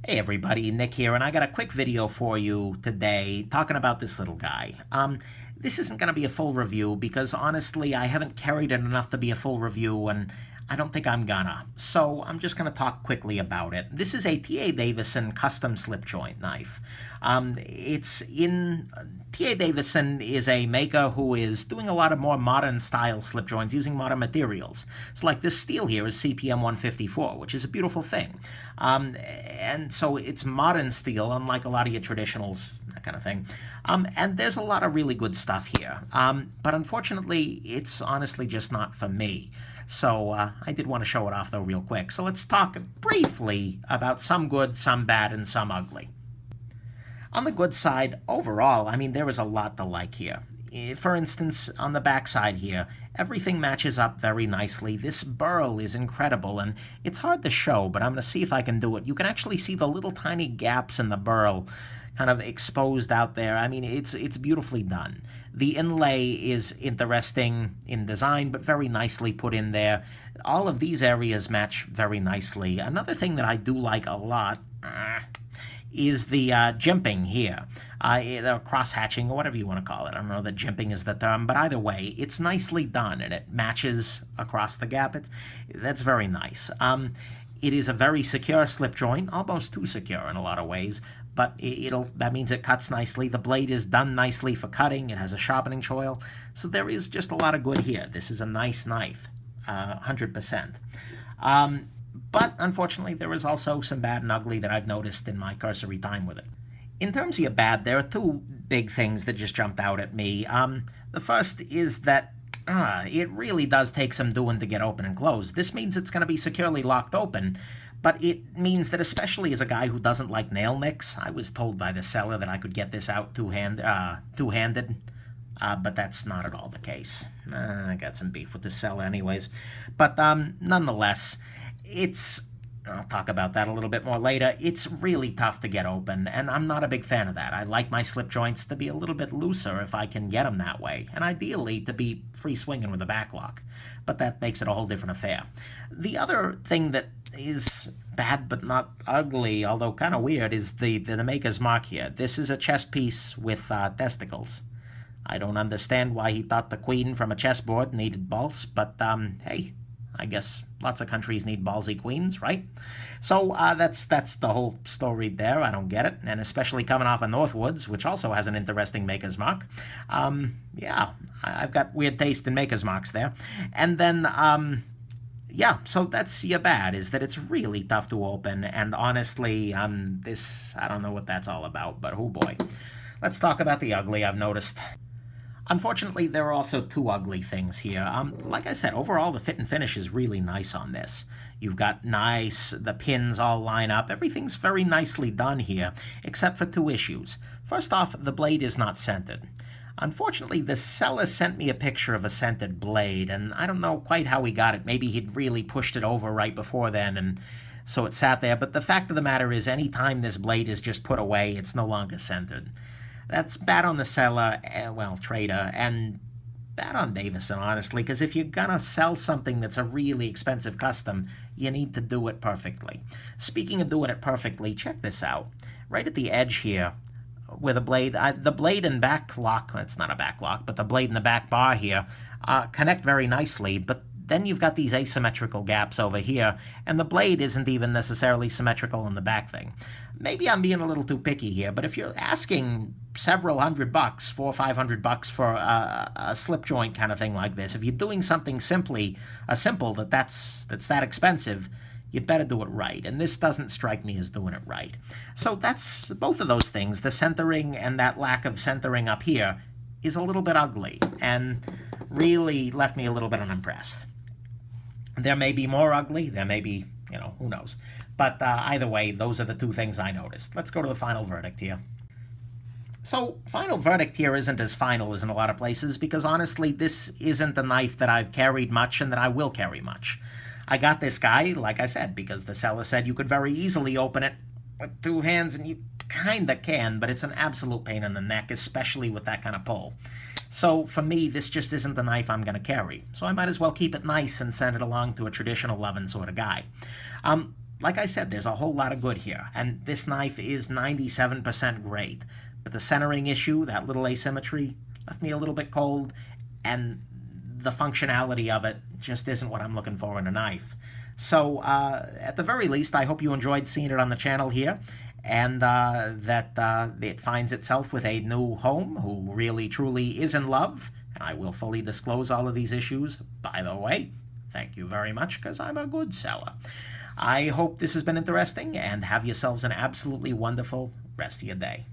Hey everybody, Nick here, and I got a quick video for you today talking about this little guy. This isn't going to be a full review because honestly I haven't carried it enough to be a full review, and I don't think I'm gonna. So I'm just going to talk quickly about it. This is a TA Davison Custom Slipjoint knife. TA Davison is a maker who is doing a lot of more modern style slip joints using modern materials. So like this steel here is CPM 154, which is a beautiful thing. And so it's modern steel, unlike a lot of your traditionals, that kind of thing. And there's a lot of really good stuff here. But unfortunately, it's honestly just not for me. So I did want to show it off, though, real quick. So let's talk briefly about some good, some bad, and some ugly. On the good side, overall, I mean, there is a lot to like here. For instance, on the back side here, everything matches up very nicely. This burl is incredible, and it's hard to show, but I'm going to see if I can do it. You can actually see the little tiny gaps in the burl kind of exposed out there. I mean, it's beautifully done. The inlay is interesting in design, but very nicely put in there. All of these areas match very nicely. Another thing that I do like a lot is the jimping here, or cross-hatching, or whatever you want to call it. I don't know that jimping is the term, but either way, it's nicely done, and it matches across the gap. That's very nice. It is a very secure slip joint, almost too secure in a lot of ways, but that means it cuts nicely. The blade is done nicely for cutting. It has a sharpening choil, so there is just a lot of good here. This is a nice knife, 100%. But unfortunately, there is also some bad and ugly that I've noticed in my cursory time with it. In terms of your bad, there are two big things that just jumped out at me. The first is that it really does take some doing to get open and closed. This means it's going to be securely locked open, but it means that, especially as a guy who doesn't like nail nicks, I was told by the seller that I could get this out two-handed, but that's not at all the case. I got some beef with the seller anyways. But nonetheless, I'll talk about that a little bit more later. It's really tough to get open, and I'm not a big fan of that. I like my slip joints to be a little bit looser if I can get them that way, and ideally to be free swinging with a back lock. But that makes it a whole different affair. The other thing that is bad but not ugly, although kind of weird, is the maker's mark here. This is a chess piece with testicles. I don't understand why he thought the queen from a chessboard needed balls, but hey, I guess lots of countries need ballsy queens, right? So that's the whole story there. I don't get it, and especially coming off of Northwoods, which also has an interesting maker's mark. Yeah, I've got weird taste in maker's marks there. And then, yeah, so that's your bad, is that it's really tough to open, and honestly, I don't know what that's all about, but oh boy. Let's talk about the ugly I've noticed. Unfortunately, there are also two ugly things here. Like I said, overall, the fit and finish is really nice on this. You've got the pins all line up. Everything's very nicely done here, except for two issues. First off, the blade is not centered. Unfortunately, the seller sent me a picture of a centered blade, and I don't know quite how he got it. Maybe he'd really pushed it over right before then, and so it sat there. But the fact of the matter is, any time this blade is just put away, it's no longer centered. That's bad on the seller, trader, and bad on Davison, honestly, because if you're gonna sell something that's a really expensive custom, you need to do it perfectly. Speaking of doing it perfectly, check this out. Right at the edge here, where the blade and back lock, it's not a back lock, but the blade and the back bar here connect very nicely, but then you've got these asymmetrical gaps over here, and the blade isn't even necessarily symmetrical in the back thing. Maybe I'm being a little too picky here, but if you're asking several $100, $400 or $500 for a slip joint kind of thing like this, if you're doing something simple that's that expensive, you better do it right. And this doesn't strike me as doing it right. So that's both of those things. The centering and that lack of centering up here is a little bit ugly and really left me a little bit unimpressed. There may be more ugly. There may be, who knows. But either way, those are the two things I noticed. Let's go to the final verdict here. So, final verdict here isn't as final as in a lot of places because, honestly, this isn't a knife that I've carried much and that I will carry much. I got this guy, like I said, because the seller said you could very easily open it with two hands, and you kind of can, but it's an absolute pain in the neck, especially with that kind of pull. So for me, this just isn't the knife I'm going to carry. So I might as well keep it nice and send it along to a traditional loving sort of guy. like I said, there's a whole lot of good here, and this knife is 97% great. But the centering issue, that little asymmetry, left me a little bit cold, and the functionality of it just isn't what I'm looking for in a knife. So, at the very least, I hope you enjoyed seeing it on the channel here, and that it finds itself with a new home who really truly is in love. And I will fully disclose all of these issues, by the way. Thank you very much, because I'm a good seller. I hope this has been interesting, and have yourselves an absolutely wonderful rest of your day.